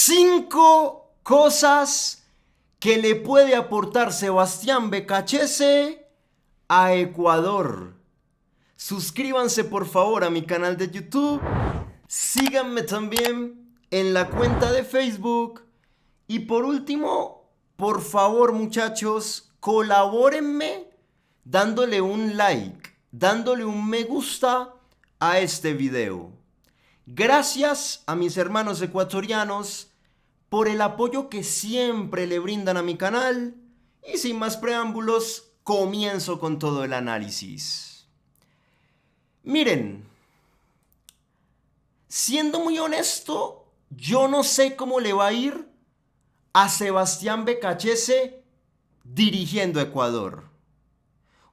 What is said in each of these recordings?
5 cosas que le puede aportar Sebastián Becachese a Ecuador. Suscríbanse por favor a mi canal de YouTube. Síganme también en la cuenta de Facebook. Y por último, por favor muchachos, colabórenme dándole un like, dándole un me gusta a este video. Gracias a mis hermanos ecuatorianos por el apoyo que siempre le brindan a mi canal. Y sin más preámbulos, comienzo con todo el análisis. Miren, siendo muy honesto, yo no sé cómo le va a ir a Sebastián Becachese dirigiendo a Ecuador.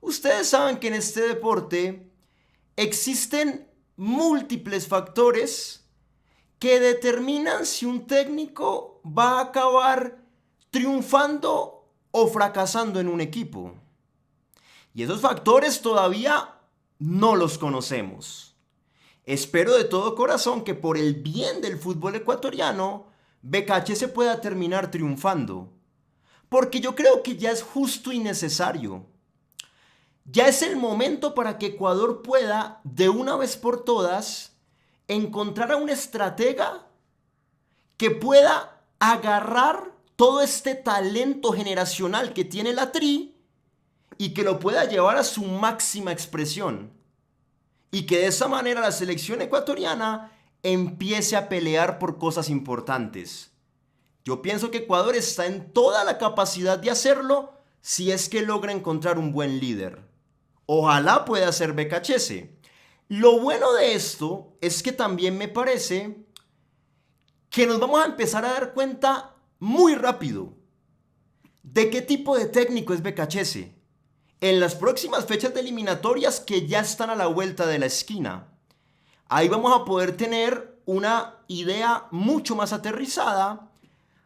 Ustedes saben que en este deporte existen múltiples factores que determinan si un técnico va a acabar triunfando o fracasando en un equipo. Y esos factores todavía no los conocemos. Espero de todo corazón que por el bien del fútbol ecuatoriano, Becachese pueda terminar triunfando. Porque yo creo que ya es justo y necesario. Ya es el momento para que Ecuador pueda, de una vez por todas, encontrar a un estratega que pueda agarrar todo este talento generacional que tiene la Tri y que lo pueda llevar a su máxima expresión. Y que de esa manera la selección ecuatoriana empiece a pelear por cosas importantes. Yo pienso que Ecuador está en toda la capacidad de hacerlo si es que logra encontrar un buen líder. Ojalá pueda ser Becachese. Lo bueno de esto es que también me parece que nos vamos a empezar a dar cuenta muy rápido de qué tipo de técnico es Becachese en las próximas fechas de eliminatorias que ya están a la vuelta de la esquina. Ahí vamos a poder tener una idea mucho más aterrizada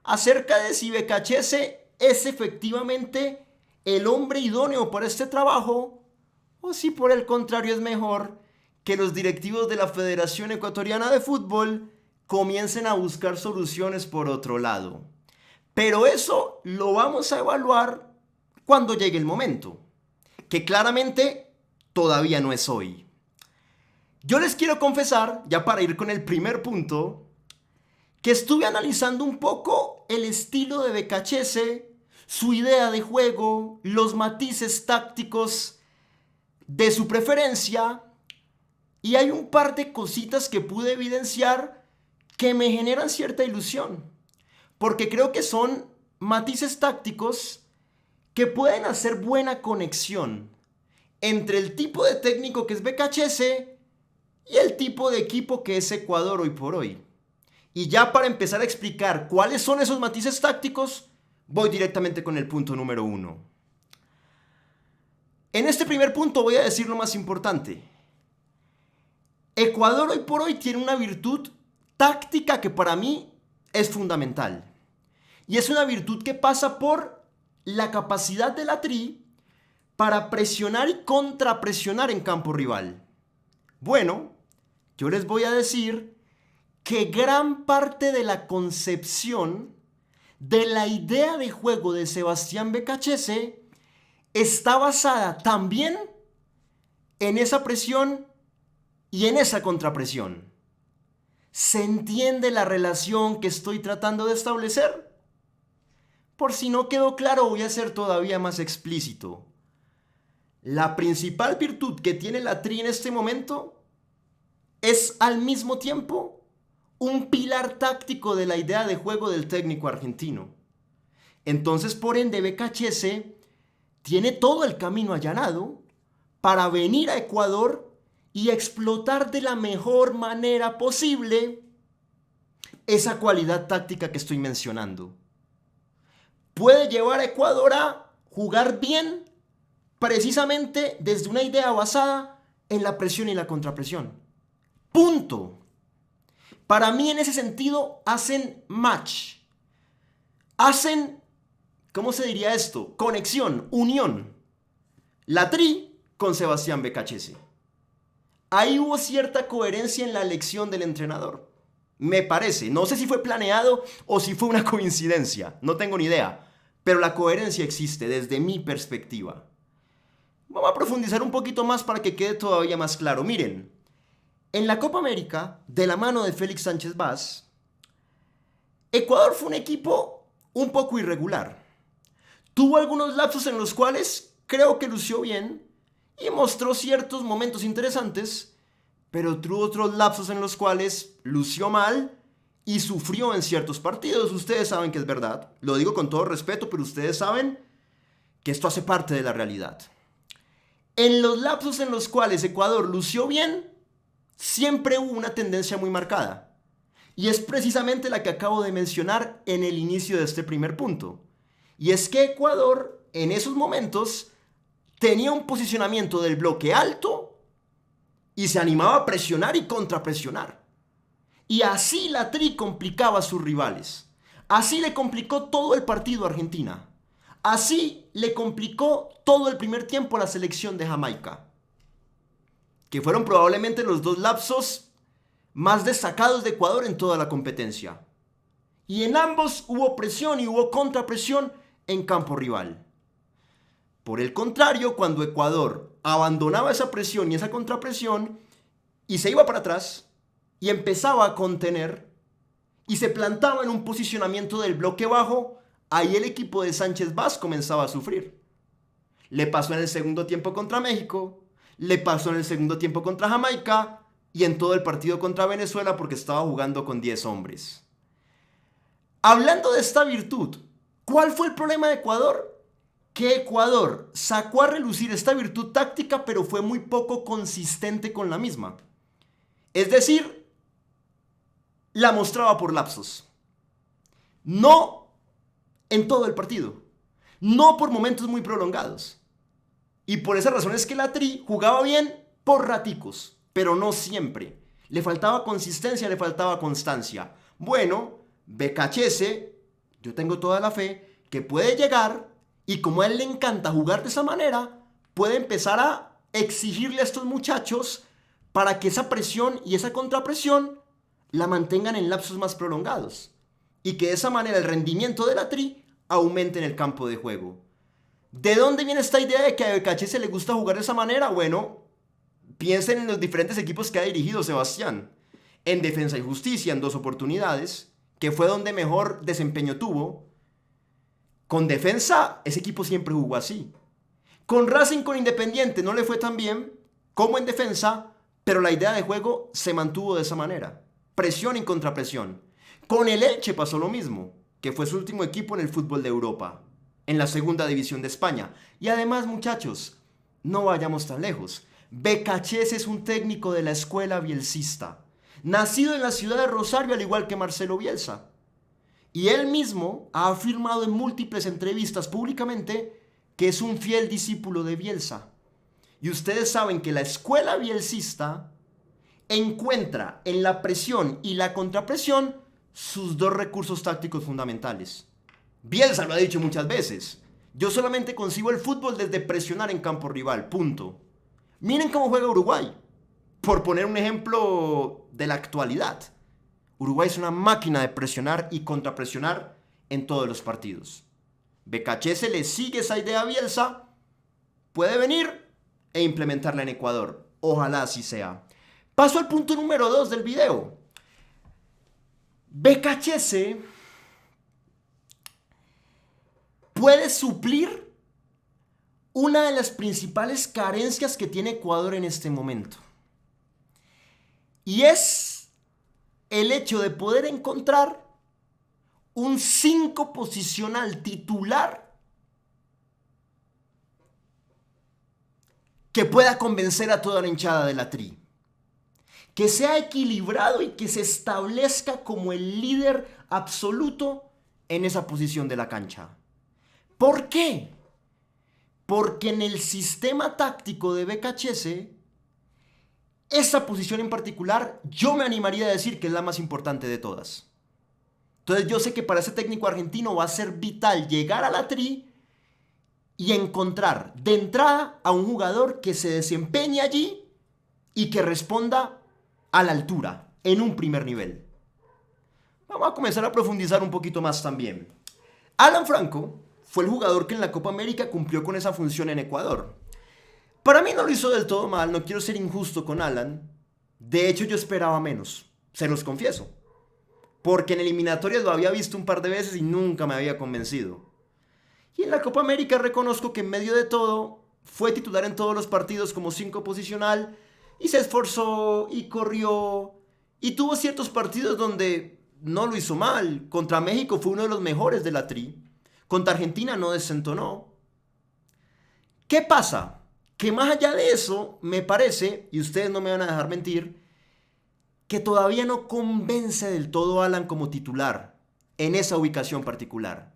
acerca de si Becachese es efectivamente el hombre idóneo para este trabajo o si por el contrario es mejor que los directivos de la Federación Ecuatoriana de Fútbol comiencen a buscar soluciones por otro lado. Pero eso lo vamos a evaluar cuando llegue el momento, que claramente todavía no es hoy. Yo les quiero confesar, ya para ir con el primer punto, que estuve analizando un poco el estilo de Becachese, su idea de juego, los matices tácticos de su preferencia, y hay un par de cositas que pude evidenciar que me generan cierta ilusión, porque creo que son matices tácticos que pueden hacer buena conexión entre el tipo de técnico que es Becachese y el tipo de equipo que es Ecuador hoy por hoy. Y ya para empezar a explicar cuáles son esos matices tácticos, voy directamente con el punto número 1. En este primer punto voy a decir lo más importante. Ecuador hoy por hoy tiene una virtud táctica que para mí es fundamental. Y es una virtud que pasa por la capacidad de la Tri para presionar y contrapresionar en campo rival. Bueno, yo les voy a decir que gran parte de la concepción de la idea de juego de Sebastián Becachese está basada también en esa presión y en esa contrapresión. ¿Se entiende la relación que estoy tratando de establecer? Por si no quedó claro, voy a ser todavía más explícito. La principal virtud que tiene la Tri en este momento es al mismo tiempo un pilar táctico de la idea de juego del técnico argentino. Entonces, por ende, Becachese tiene todo el camino allanado para venir a Ecuador y explotar de la mejor manera posible esa cualidad táctica que estoy mencionando. Puede llevar a Ecuador a jugar bien precisamente desde una idea basada en la presión y la contrapresión. Punto. Para mí en ese sentido hacen match. Hacen, ¿cómo se diría esto? Conexión, unión. La Tri con Sebastián Becachese. Ahí hubo cierta coherencia en la elección del entrenador. Me parece. No sé si fue planeado o si fue una coincidencia. No tengo ni idea. Pero la coherencia existe desde mi perspectiva. Vamos a profundizar un poquito más para que quede todavía más claro. Miren, en la Copa América, de la mano de Félix Sánchez Vaz, Ecuador fue un equipo un poco irregular. Tuvo algunos lapsos en los cuales creo que lució bien y mostró ciertos momentos interesantes, pero tuvo otros lapsos en los cuales lució mal y sufrió en ciertos partidos. Ustedes saben que es verdad. Lo digo con todo respeto, pero ustedes saben que esto hace parte de la realidad. En los lapsos en los cuales Ecuador lució bien, siempre hubo una tendencia muy marcada. Y es precisamente la que acabo de mencionar en el inicio de este primer punto. Y es que Ecuador, en esos momentos, tenía un posicionamiento del bloque alto y se animaba a presionar y contrapresionar. Y así la Tri complicaba a sus rivales. Así le complicó todo el partido a Argentina. Así le complicó todo el primer tiempo a la selección de Jamaica, que fueron probablemente los dos lapsos más destacados de Ecuador en toda la competencia. Y en ambos hubo presión y hubo contrapresión en campo rival. Por el contrario, cuando Ecuador abandonaba esa presión y esa contrapresión y se iba para atrás y empezaba a contener y se plantaba en un posicionamiento del bloque bajo, ahí el equipo de Sánchez Vaz comenzaba a sufrir. Le pasó en el segundo tiempo contra México, le pasó en el segundo tiempo contra Jamaica y en todo el partido contra Venezuela porque estaba jugando con 10 hombres. Hablando de esta virtud, ¿cuál fue el problema de Ecuador? Que Ecuador sacó a relucir esta virtud táctica, pero fue muy poco consistente con la misma. Es decir, la mostraba por lapsos. No en todo el partido. No por momentos muy prolongados. Y por esa razón es que la Tri jugaba bien por raticos, pero no siempre. Le faltaba consistencia, le faltaba constancia. Bueno, Becachese, yo tengo toda la fe, que puede llegar y como a él le encanta jugar de esa manera, puede empezar a exigirle a estos muchachos para que esa presión y esa contrapresión la mantengan en lapsos más prolongados. Y que de esa manera el rendimiento de la Tri aumente en el campo de juego. ¿De dónde viene esta idea de que a Becachese le gusta jugar de esa manera? Bueno, piensen en los diferentes equipos que ha dirigido Sebastián. En Defensa y Justicia, en 2 oportunidades, que fue donde mejor desempeño tuvo. Con Defensa, ese equipo siempre jugó así. Con Racing, con Independiente, no le fue tan bien como en Defensa, pero la idea de juego se mantuvo de esa manera. Presión y contrapresión. Con el Elche pasó lo mismo, que fue su último equipo en el fútbol de Europa, en la segunda división de España. Y además, muchachos, no vayamos tan lejos. Becachese es un técnico de la escuela bielcista, nacido en la ciudad de Rosario al igual que Marcelo Bielsa. Y él mismo ha afirmado en múltiples entrevistas públicamente que es un fiel discípulo de Bielsa. Y ustedes saben que la escuela bielcista encuentra en la presión y la contrapresión sus 2 recursos tácticos fundamentales. Bielsa lo ha dicho muchas veces. Yo solamente concibo el fútbol desde presionar en campo rival, punto. Miren cómo juega Uruguay, por poner un ejemplo de la actualidad. Uruguay es una máquina de presionar y contrapresionar en todos los partidos. Becachese le sigue esa idea a Bielsa, puede venir e implementarla en Ecuador. Ojalá así sea. Paso al punto número 2 del video. Becachese puede suplir una de las principales carencias que tiene Ecuador en este momento. Y es el hecho de poder encontrar un 5 posicional titular que pueda convencer a toda la hinchada de la Tri. Que sea equilibrado y que se establezca como el líder absoluto en esa posición de la cancha. ¿Por qué? Porque en el sistema táctico de Becachese, esa posición en particular, yo me animaría a decir que es la más importante de todas. Entonces yo sé que para ese técnico argentino va a ser vital llegar a la Tri y encontrar de entrada a un jugador que se desempeñe allí y que responda a la altura, en un primer nivel. vamos a comenzar a profundizar un poquito más también. Alan Franco fue el jugador que en la Copa América cumplió con esa función en Ecuador. Para mí no lo hizo del todo mal, no quiero ser injusto con Alan. De hecho, yo esperaba menos, se los confieso. Porque en eliminatorias lo había visto un par de veces y nunca me había convencido. Y en la Copa América reconozco que en medio de todo fue titular en todos los partidos como 5 posicional y se esforzó y corrió y tuvo ciertos partidos donde no lo hizo mal. Contra México fue uno de los mejores de la Tri. Contra Argentina no desentonó. ¿Qué pasa? Que más allá de eso, me parece, y ustedes no me van a dejar mentir, que todavía no convence del todo a Alan como titular en esa ubicación particular.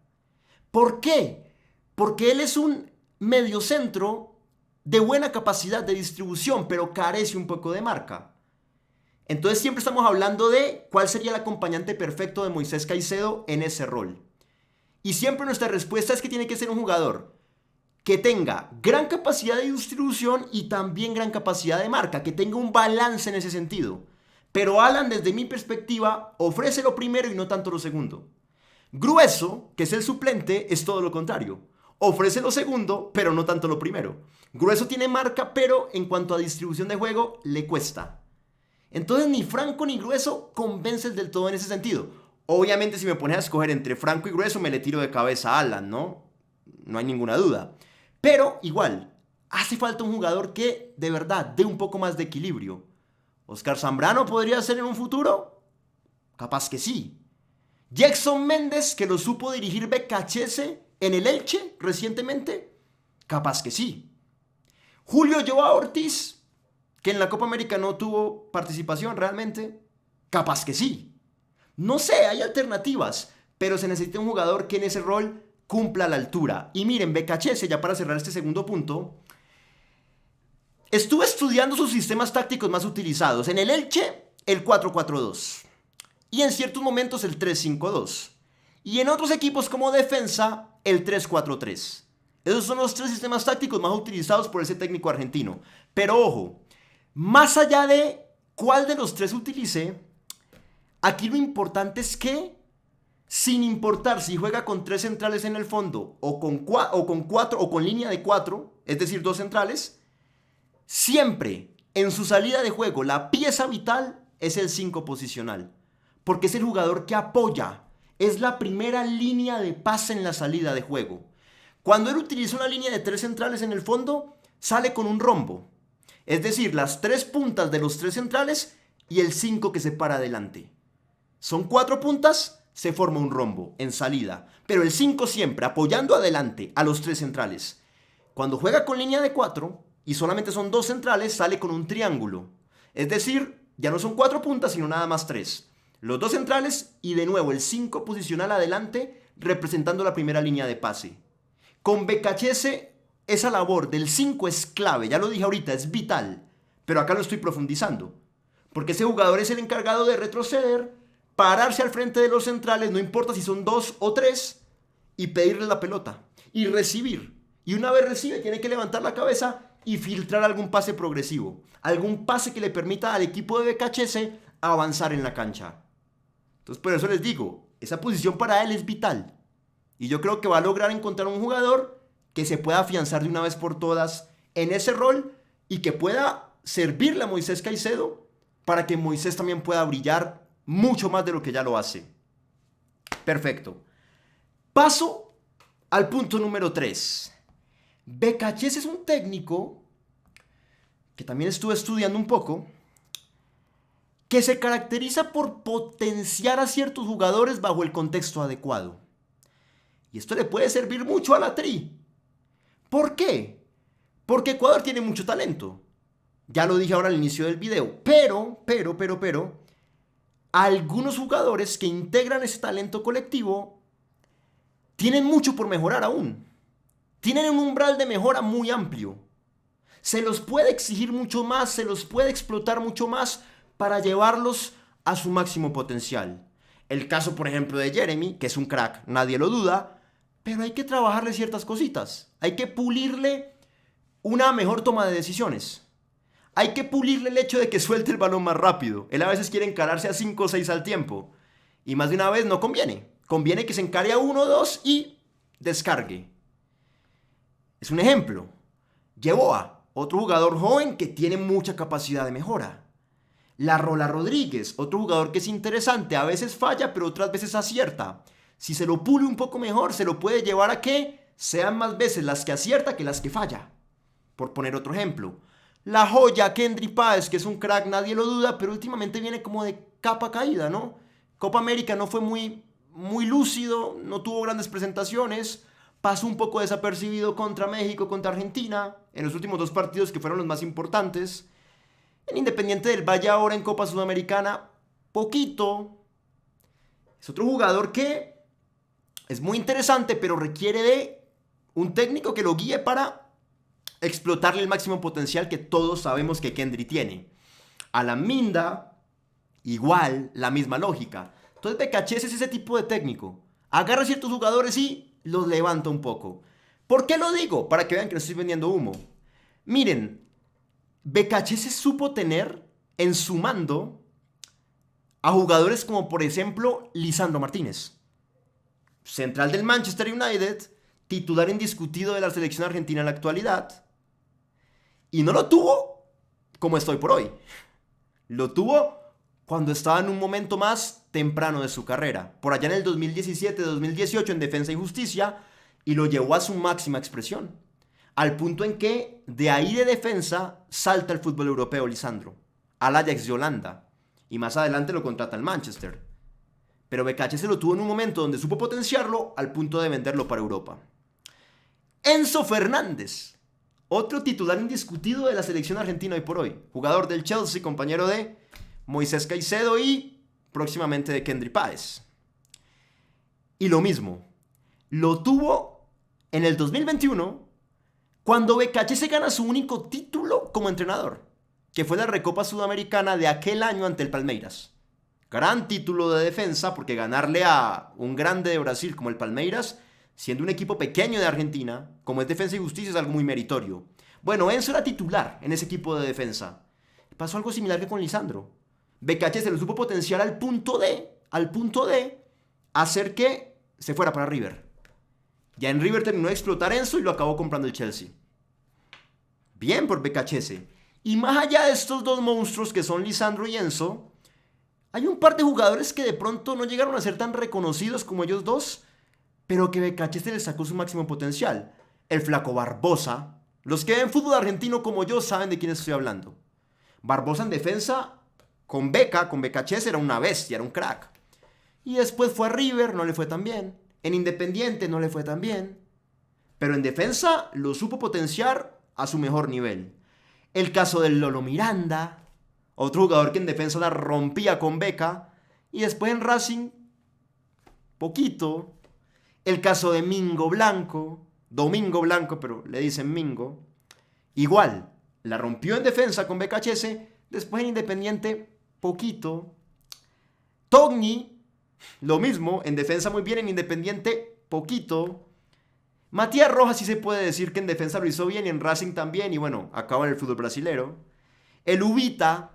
¿Por qué? Porque él es un mediocentro de buena capacidad de distribución, pero carece un poco de marca. Entonces siempre estamos hablando de cuál sería el acompañante perfecto de Moisés Caicedo en ese rol. Y siempre nuestra respuesta es que tiene que ser un jugador que tenga gran capacidad de distribución y también gran capacidad de marca, que tenga un balance en ese sentido. Pero Alan, desde mi perspectiva, ofrece lo primero y no tanto lo segundo. Grueso, que es el suplente, es todo lo contrario. Ofrece lo segundo, pero no tanto lo primero. Grueso tiene marca, pero en cuanto a distribución de juego, le cuesta. Entonces ni Franco ni Grueso convencen del todo en ese sentido. Obviamente si me pones a escoger entre Franco y Grueso, me le tiro de cabeza a Alan, ¿no? No hay ninguna duda. Pero igual, hace falta un jugador que de verdad dé un poco más de equilibrio. ¿Oscar Zambrano podría ser en un futuro? Capaz que sí. Jackson Méndez, que lo supo dirigir Becachese en el Elche recientemente, capaz que sí. Julio Joao Ortiz, que en la Copa América no tuvo participación realmente, capaz que sí. No sé, hay alternativas, pero se necesita un jugador que en ese rol cumpla a la altura. Y miren, Becachese, ya para cerrar este segundo punto, estuve estudiando sus sistemas tácticos más utilizados. En el Elche, el 4-4-2. Y en ciertos momentos el 3-5-2. Y en otros equipos como defensa, el 3-4-3. Esos son los 3 sistemas tácticos más utilizados por ese técnico argentino. Pero ojo, más allá de cuál de los 3 utilice, aquí lo importante es que, sin importar si juega con 3 centrales en el fondo, o con 4, o con línea de 4, es decir, 2 centrales, siempre en su salida de juego la pieza vital es el 5 posicional. Porque es el jugador que apoya, es la primera línea de pase en la salida de juego. Cuando él utiliza una línea de 3 centrales en el fondo, sale con un rombo. Es decir, las 3 puntas de los 3 centrales y el 5 que se para adelante. Son 4 puntas, se forma un rombo en salida. Pero el 5 siempre apoyando adelante a los 3 centrales. Cuando juega con línea de 4 y solamente son 2 centrales, sale con un triángulo. Es decir, ya no son 4 puntas, sino nada más 3. Los 2 centrales y de nuevo el 5 posicional adelante representando la primera línea de pase. Con Becachese esa labor del 5 es clave, ya lo dije ahorita, es vital. Pero acá lo estoy profundizando. Porque ese jugador es el encargado de retroceder, pararse al frente de los centrales, no importa si son 2 o 3, y pedirle la pelota. Y recibir. Y una vez recibe tiene que levantar la cabeza y filtrar algún pase progresivo. Algún pase que le permita al equipo de Becachese avanzar en la cancha. Entonces por eso les digo, esa posición para él es vital. Y yo creo que va a lograr encontrar un jugador que se pueda afianzar de una vez por todas en ese rol y que pueda servirle a Moisés Caicedo para que Moisés también pueda brillar mucho más de lo que ya lo hace. Perfecto. Paso al punto número 3. Becachese es un técnico que también estuve estudiando un poco, que se caracteriza por potenciar a ciertos jugadores bajo el contexto adecuado. Y esto le puede servir mucho a la Tri. ¿Por qué? Porque Ecuador tiene mucho talento. Ya lo dije ahora al inicio del video. Pero, algunos jugadores que integran ese talento colectivo tienen mucho por mejorar aún. Tienen un umbral de mejora muy amplio. Se los puede exigir mucho más, se los puede explotar mucho más para llevarlos a su máximo potencial. El caso, por ejemplo, de Jeremy, que es un crack, nadie lo duda, pero hay que trabajarle ciertas cositas. Hay que pulirle una mejor toma de decisiones. Hay que pulirle el hecho de que suelte el balón más rápido. Él a veces quiere encararse a 5 o 6 al tiempo. Y más de una vez no conviene. Conviene que se encare a uno o dos y descargue. Es un ejemplo. Yeboah, otro jugador joven que tiene mucha capacidad de mejora. La Rola Rodríguez, otro jugador que es interesante, a veces falla, pero otras veces acierta. Si se lo pule un poco mejor, se lo puede llevar a que sean más veces las que acierta que las que falla. Por poner otro ejemplo. La joya Kendry Páez, que es un crack, nadie lo duda, pero últimamente viene como de capa caída, ¿no? Copa América no fue muy lúcido, no tuvo grandes presentaciones, pasó un poco desapercibido contra México, contra Argentina, en los últimos dos partidos que fueron los más importantes. En Independiente del Valle ahora en Copa Sudamericana, poquito. Es otro jugador que es muy interesante, pero requiere de un técnico que lo guíe para explotarle el máximo potencial que todos sabemos que Kendry tiene. A la Minda, igual, la misma lógica. Entonces Becachese es ese tipo de técnico. Agarra ciertos jugadores y los levanta un poco. ¿Por qué lo digo? Para que vean que no estoy vendiendo humo. Miren, Becachese supo tener en su mando a jugadores como por ejemplo Lisandro Martínez, central del Manchester United, titular indiscutido de la selección argentina en la actualidad, y no lo tuvo como estoy por hoy. Lo tuvo cuando estaba en un momento más temprano de su carrera, por allá en el 2017-2018 en Defensa y Justicia, y lo llevó a su máxima expresión, al punto en que de ahí de defensa salta al fútbol europeo Lisandro, al Ajax de Holanda, y más adelante lo contrata al Manchester. Pero Becachese lo tuvo en un momento donde supo potenciarlo al punto de venderlo para Europa. Enzo Fernández, otro titular indiscutido de la selección argentina hoy por hoy, jugador del Chelsea, compañero de Moisés Caicedo y próximamente de Kendry Páez. Y lo mismo, lo tuvo en el 2021 cuando Becachese gana su único título como entrenador, que fue la Recopa Sudamericana de aquel año ante el Palmeiras. Gran título de defensa, porque ganarle a un grande de Brasil como el Palmeiras, siendo un equipo pequeño de Argentina, como es Defensa y Justicia, es algo muy meritorio. Bueno, Enzo era titular en ese equipo de defensa. Pasó algo similar que con Lisandro. Becachese lo supo potenciar al punto de hacer que se fuera para River. Ya en River terminó de explotar Enzo y lo acabó comprando el Chelsea. Bien por Becachese. Y más allá de estos dos monstruos que son Lisandro y Enzo, hay un par de jugadores que de pronto no llegaron a ser tan reconocidos como ellos dos, pero que Becachese les sacó su máximo potencial. El flaco Barbosa. Los que ven fútbol argentino como yo saben de quién estoy hablando. Barbosa en defensa, con Becachese era una bestia, era un crack. Y después fue a River, no le fue tan bien. En Independiente no le fue tan bien. Pero en defensa lo supo potenciar a su mejor nivel. El caso del Lolo Miranda, otro jugador que en defensa la rompía con Beca. Y después en Racing, poquito. El caso de Mingo Blanco, Domingo Blanco, pero le dicen Mingo. Igual, la rompió en defensa con Becachese. Después en Independiente, poquito. Togni, lo mismo, en defensa muy bien, en Independiente, poquito. Matías Rojas sí se puede decir que en defensa lo hizo bien y en Racing también, y bueno, acaba en el fútbol brasilero. El Ubita,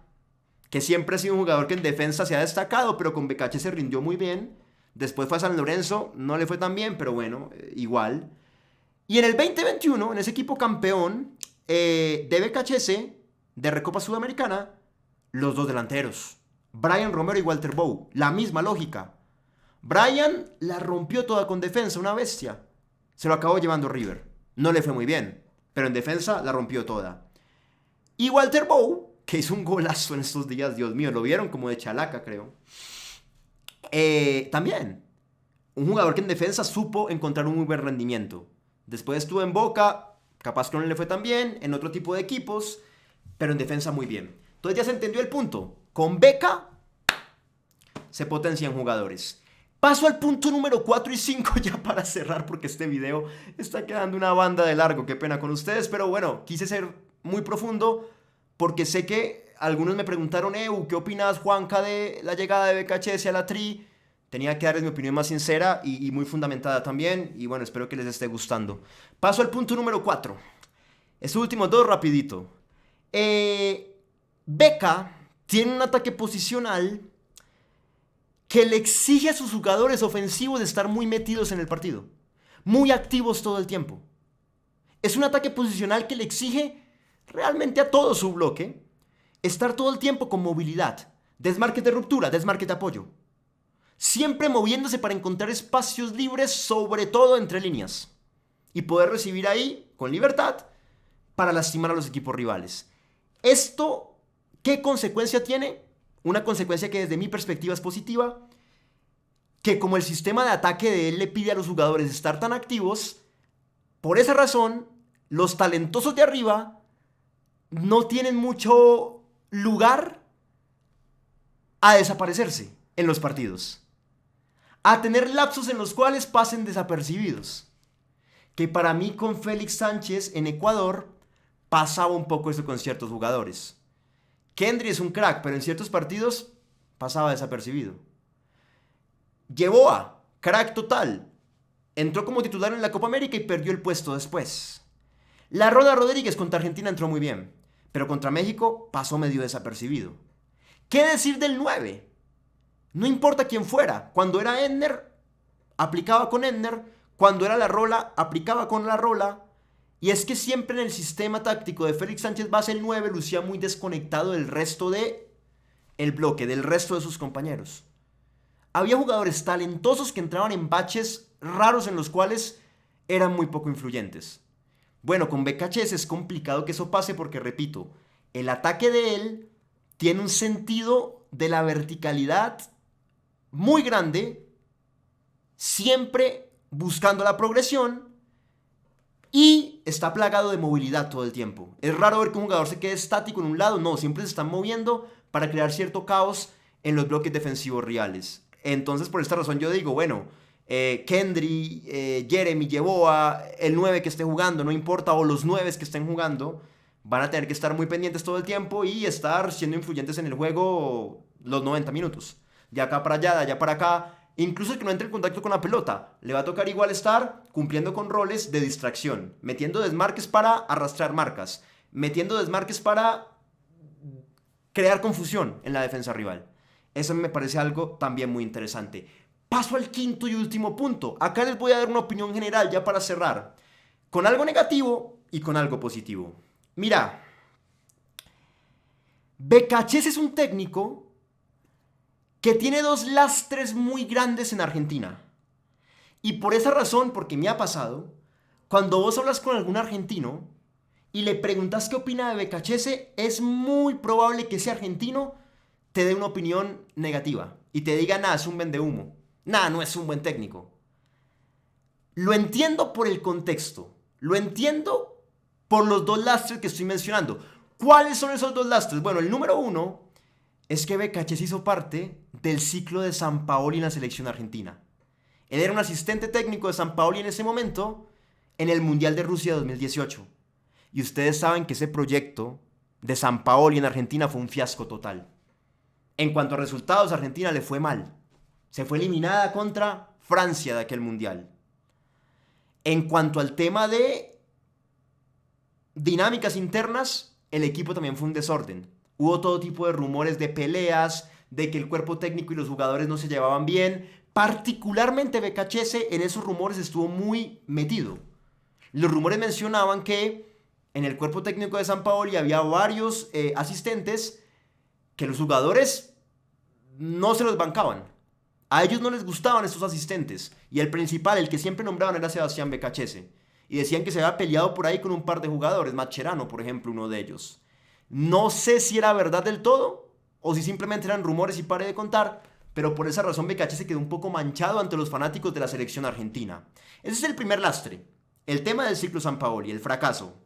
que siempre ha sido un jugador que en defensa se ha destacado, pero con Becachese se rindió muy bien. Después fue a San Lorenzo, no le fue tan bien, pero bueno, igual. Y en el 2021, en ese equipo campeón de Becachese, de Recopa Sudamericana, los dos delanteros, Brian Romero y Walter Bow, la misma lógica. Brian la rompió toda con defensa, una bestia. Se lo acabó llevando River. No le fue muy bien, pero en defensa la rompió toda. Y Walter Bow, que hizo un golazo en estos días, Dios mío, lo vieron como de chalaca, creo. También, un jugador que en defensa supo encontrar un muy buen rendimiento. Después estuvo en Boca, capaz que no le fue tan bien, en otro tipo de equipos, pero en defensa muy bien. Entonces ya se entendió el punto. Con Beca se potencian jugadores. Paso al punto número 4 y 5 ya para cerrar, porque este video está quedando una banda de largo. Qué pena con ustedes, pero bueno, quise ser muy profundo porque sé que algunos me preguntaron, ¿qué opinas, Juanca, de la llegada de Becachese a la Tri? Tenía que darles mi opinión más sincera y muy fundamentada también, y bueno, espero que les esté gustando. Paso al punto número 4. Estos últimos dos rapidito. Beca tiene un ataque posicional que le exige a sus jugadores ofensivos estar muy metidos en el partido, muy activos todo el tiempo. Es un ataque posicional que le exige realmente a todo su bloque estar todo el tiempo con movilidad, desmarque de ruptura, desmarque de apoyo, siempre moviéndose para encontrar espacios libres, sobre todo entre líneas, y poder recibir ahí con libertad para lastimar a los equipos rivales. ¿Esto qué consecuencia tiene? Una consecuencia que desde mi perspectiva es positiva, que como el sistema de ataque de él le pide a los jugadores estar tan activos, por esa razón, los talentosos de arriba no tienen mucho lugar a desaparecerse en los partidos, a tener lapsos en los cuales pasen desapercibidos. Que para mí con Félix Sánchez en Ecuador pasaba un poco eso con ciertos jugadores. Kendry es un crack, pero en ciertos partidos pasaba desapercibido. Yeboah, crack total. Entró como titular en la Copa América y perdió el puesto después. La Roda Rodríguez contra Argentina entró muy bien, pero contra México pasó medio desapercibido. ¿Qué decir del 9? No importa quién fuera. Cuando era Enner, aplicaba con Enner. Cuando era la Rola, aplicaba con la Rola. Y es que siempre en el sistema táctico de Félix Sánchez base el 9 lucía muy desconectado del resto de el bloque, del resto de sus compañeros. Había jugadores talentosos que entraban en baches raros en los cuales eran muy poco influyentes. Bueno, con BKHS es complicado que eso pase porque, repito, el ataque de él tiene un sentido de la verticalidad muy grande, siempre buscando la progresión, y está plagado de movilidad todo el tiempo. Es raro ver que un jugador se quede estático en un lado, no, siempre se están moviendo para crear cierto caos en los bloques defensivos rivales. Entonces, por esta razón yo digo, bueno, Kendry, Jeremy, Yeboah, el 9 que esté jugando, no importa, o los 9 que estén jugando, van a tener que estar muy pendientes todo el tiempo y estar siendo influyentes en el juego los 90 minutos. De acá para allá, de allá para acá. Incluso el que no entre en contacto con la pelota, le va a tocar igual estar cumpliendo con roles de distracción, metiendo desmarques para arrastrar marcas, metiendo desmarques para crear confusión en la defensa rival. Eso me parece algo también muy interesante. Paso al quinto y último punto. Acá les voy a dar una opinión general ya para cerrar, con algo negativo y con algo positivo. Mira, Becachese es un técnico que tiene dos lastres muy grandes en Argentina. Y por esa razón, porque me ha pasado, cuando vos hablas con algún argentino y le preguntas qué opina de Becachese, es muy probable que ese argentino te dé una opinión negativa y te diga, nada, es un vendehumo, nada, no es un buen técnico. Lo entiendo por el contexto, lo entiendo por los dos lastres que estoy mencionando. ¿Cuáles son esos dos lastres? Bueno, el número uno es que Becachese hizo parte del ciclo de Sampaoli en la selección argentina. Él era un asistente técnico de Sampaoli en ese momento en el Mundial de Rusia 2018. Y ustedes saben que ese proyecto de Sampaoli en Argentina fue un fiasco total. En cuanto a resultados, a Argentina le fue mal. Se fue eliminada contra Francia de aquel Mundial. En cuanto al tema de dinámicas internas, el equipo también fue un desorden. Hubo todo tipo de rumores de peleas, de que el cuerpo técnico y los jugadores no se llevaban bien. Particularmente Becachese en esos rumores estuvo muy metido. Los rumores mencionaban que en el cuerpo técnico de Sampaoli había varios asistentes que los jugadores no se los bancaban. A ellos no les gustaban estos asistentes. Y el principal, el que siempre nombraban, era Sebastián Becachese. Y decían que se había peleado por ahí con un par de jugadores, Mascherano, por ejemplo, uno de ellos. No sé si era verdad del todo o si simplemente eran rumores y paré de contar, pero por esa razón Becachese quedó un poco manchado ante los fanáticos de la selección argentina. Ese es el primer lastre, el tema del ciclo Sampaoli, el fracaso.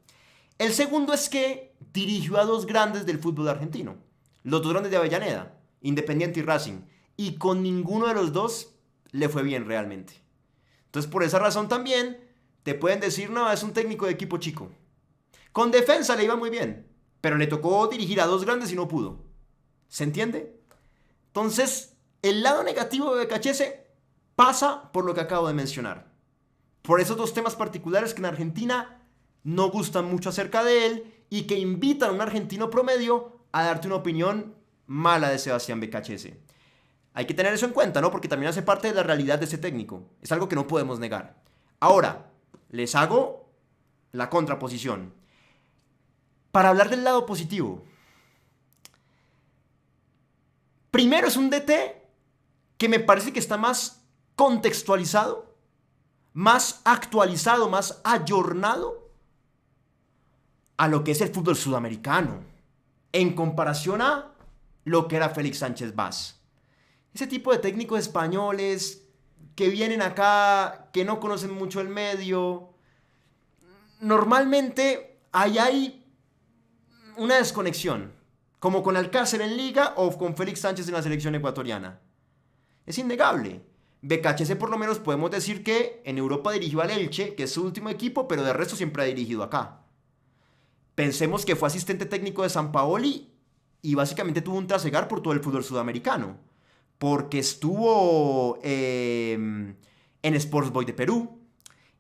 El segundo es que dirigió a dos grandes del fútbol argentino, los dos grandes de Avellaneda, Independiente y Racing, y con ninguno de los dos le fue bien realmente. Entonces por esa razón también te pueden decir, no, es un técnico de equipo chico. Con defensa le iba muy bien, pero le tocó dirigir a dos grandes y no pudo. ¿Se entiende? Entonces, el lado negativo de Becachese pasa por lo que acabo de mencionar. Por esos dos temas particulares que en Argentina no gustan mucho acerca de él y que invitan a un argentino promedio a darte una opinión mala de Sebastián Becachese. Hay que tener eso en cuenta, ¿no? Porque también hace parte de la realidad de ese técnico. Es algo que no podemos negar. Ahora, les hago la contraposición. Para hablar del lado positivo. Primero es un DT que me parece que está más contextualizado, más actualizado, más ayornado a lo que es el fútbol sudamericano, en comparación a lo que era Félix Sánchez Vaz. Ese tipo de técnicos españoles que vienen acá, que no conocen mucho el medio, normalmente ahí hay una desconexión, como con Alcácer en Liga o con Félix Sánchez en la selección ecuatoriana. Es innegable. Becachese por lo menos podemos decir que en Europa dirigió al Elche, que es su último equipo, pero de resto siempre ha dirigido acá. Pensemos que fue asistente técnico de Sampaoli y básicamente tuvo un trasegar por todo el fútbol sudamericano. Porque estuvo en Sports Boys de Perú,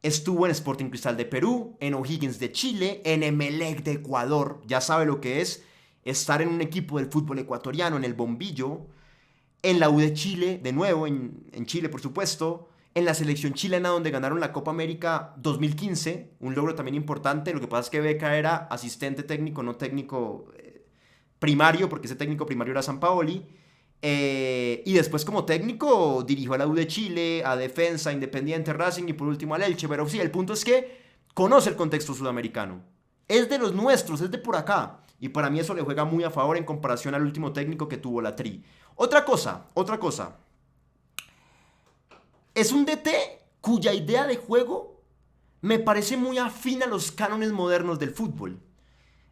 estuvo en Sporting Cristal de Perú, en O'Higgins de Chile, en Emelec de Ecuador. Ya sabe lo que es estar en un equipo del fútbol ecuatoriano, en el bombillo. En la U de Chile, de nuevo, en Chile por supuesto. En la selección chilena donde ganaron la Copa América 2015, un logro también importante. Lo que pasa es que Beca era asistente técnico, no técnico primario, porque ese técnico primario era Sampaoli. Y después como técnico dirigió a la U de Chile, a Defensa, Independiente, Racing y por último al Elche. Pero sí, el punto es que conoce el contexto sudamericano. Es de los nuestros, es de por acá. Y para mí eso le juega muy a favor en comparación al último técnico que tuvo la Tri. Otra cosa. Es un DT cuya idea de juego me parece muy afín a los cánones modernos del fútbol.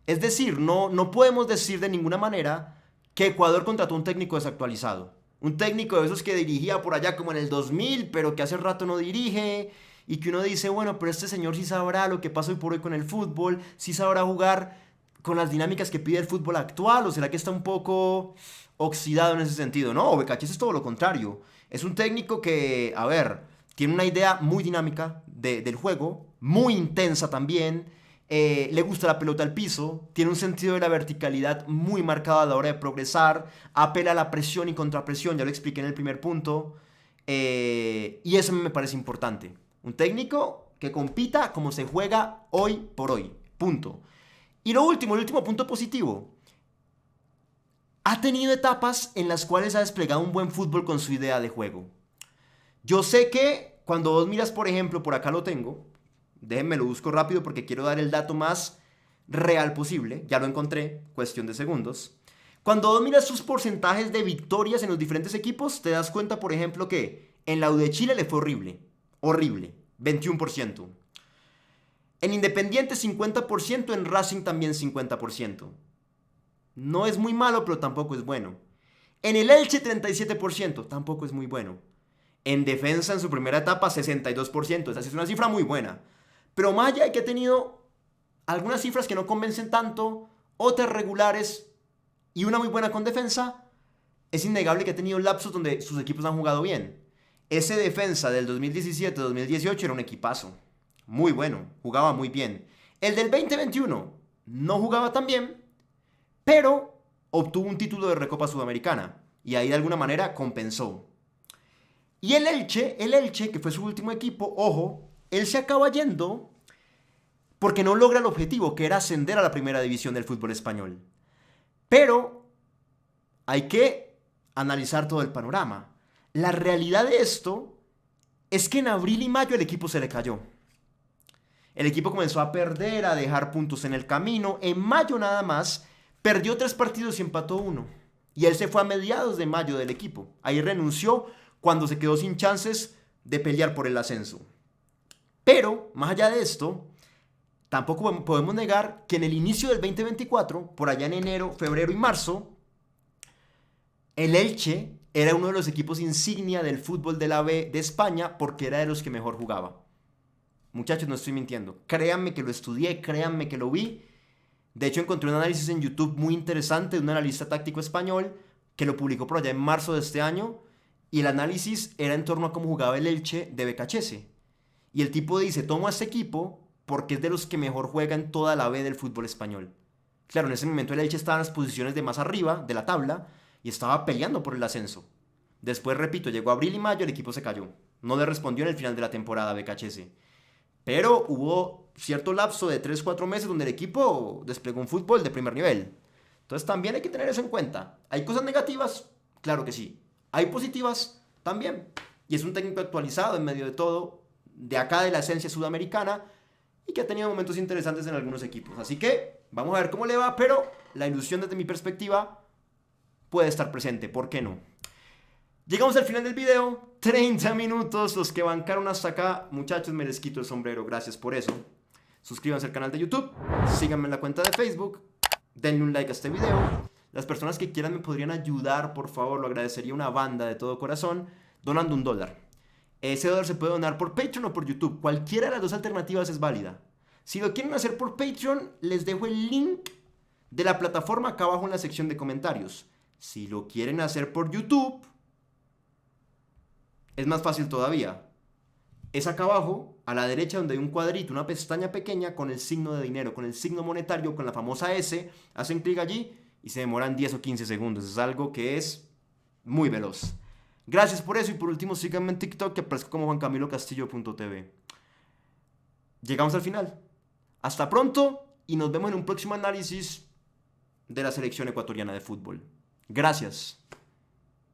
Es decir, no podemos decir de ninguna manera que Ecuador contrató un técnico desactualizado. Un técnico de esos que dirigía por allá como en el 2000, pero que hace rato no dirige. Y que uno dice, bueno, pero este señor sí sabrá lo que pasa hoy por hoy con el fútbol, sí sabrá jugar con las dinámicas que pide el fútbol actual, o será que está un poco oxidado en ese sentido. No, Becachese es todo lo contrario. Es un técnico que, a ver, tiene una idea muy dinámica del juego, muy intensa también. Le gusta la pelota al piso, tiene un sentido de la verticalidad muy marcado a la hora de progresar, apela a la presión y contrapresión, ya lo expliqué en el primer punto, y eso me parece importante. Un técnico que compita como se juega hoy por hoy, punto. Y lo último, el último punto positivo. Ha tenido etapas en las cuales ha desplegado un buen fútbol con su idea de juego. Yo sé que cuando vos miras, por ejemplo, por acá lo tengo, déjenme lo busco rápido porque quiero dar el dato más real posible, ya lo encontré, cuestión de segundos. Cuando vos miras sus porcentajes de victorias en los diferentes equipos, te das cuenta, por ejemplo, que en la U de Chile le fue horrible, 21%. En Independiente 50%, en Racing también 50%. No es muy malo, pero tampoco es bueno. En el Elche 37%, tampoco es muy bueno. En Defensa en su primera etapa 62%, esa es una cifra muy buena. Pero más allá de que ha tenido algunas cifras que no convencen tanto, otras regulares y una muy buena con Defensa, es innegable que ha tenido lapsos donde sus equipos han jugado bien. Ese Defensa del 2017-2018 era un equipazo. Muy bueno, jugaba muy bien. El del 2021 no jugaba tan bien, pero obtuvo un título de Recopa Sudamericana y ahí de alguna manera compensó. Y el Elche, que fue su último equipo, ojo, él se acaba yendo porque no logra el objetivo, que era ascender a la primera división del fútbol español. Pero hay que analizar todo el panorama. La realidad de esto es que en abril y mayo el equipo se le cayó. El equipo comenzó a perder, a dejar puntos en el camino. En mayo nada más, perdió 3 partidos y empató 1. Y él se fue a mediados de mayo del equipo. Ahí renunció cuando se quedó sin chances de pelear por el ascenso. Pero, más allá de esto, tampoco podemos negar que en el inicio del 2024, por allá en enero, febrero y marzo, el Elche era uno de los equipos insignia del fútbol de la B de España porque era de los que mejor jugaba. Muchachos, no estoy mintiendo. Créanme que lo estudié, créanme que lo vi. De hecho, encontré un análisis en YouTube muy interesante de un analista táctico español que lo publicó por allá en marzo de este año. Y el análisis era en torno a cómo jugaba el Elche de Becachese. Y el tipo dice, tomo a este equipo porque es de los que mejor juega en toda la B del fútbol español. Claro, en ese momento el Elche estaba en las posiciones de más arriba de la tabla y estaba peleando por el ascenso. Después, repito, llegó abril y mayo, el equipo se cayó. No le respondió en el final de la temporada a BKHS. Pero hubo cierto lapso de 3-4 meses donde el equipo desplegó un fútbol de primer nivel. Entonces también hay que tener eso en cuenta. ¿Hay cosas negativas? Claro que sí. ¿Hay positivas? También. Y es un técnico actualizado en medio de todo, de acá de la esencia sudamericana, y que ha tenido momentos interesantes en algunos equipos. Así que vamos a ver cómo le va, pero la ilusión desde mi perspectiva puede estar presente. ¿Por qué no? Llegamos al final del video, 30 minutos, los que bancaron hasta acá, muchachos, me les quito el sombrero, gracias por eso. Suscríbanse al canal de YouTube, síganme en la cuenta de Facebook, denle un like a este video. Las personas que quieran me podrían ayudar, por favor, lo agradecería una banda de todo corazón, donando $1. Ese dólar se puede donar por Patreon o por YouTube, cualquiera de las dos alternativas es válida. Si lo quieren hacer por Patreon, les dejo el link de la plataforma acá abajo en la sección de comentarios. Si lo quieren hacer por YouTube, es más fácil todavía. Es acá abajo, a la derecha, donde hay un cuadrito, una pestaña pequeña con el signo de dinero, con el signo monetario, con la famosa S. Hacen clic allí y se demoran 10 o 15 segundos. Es algo que es muy veloz. Gracias por eso y por último síganme en TikTok que aparezco como juancamilocastillo.tv. Llegamos al final. Hasta pronto y nos vemos en un próximo análisis de la selección ecuatoriana de fútbol. Gracias.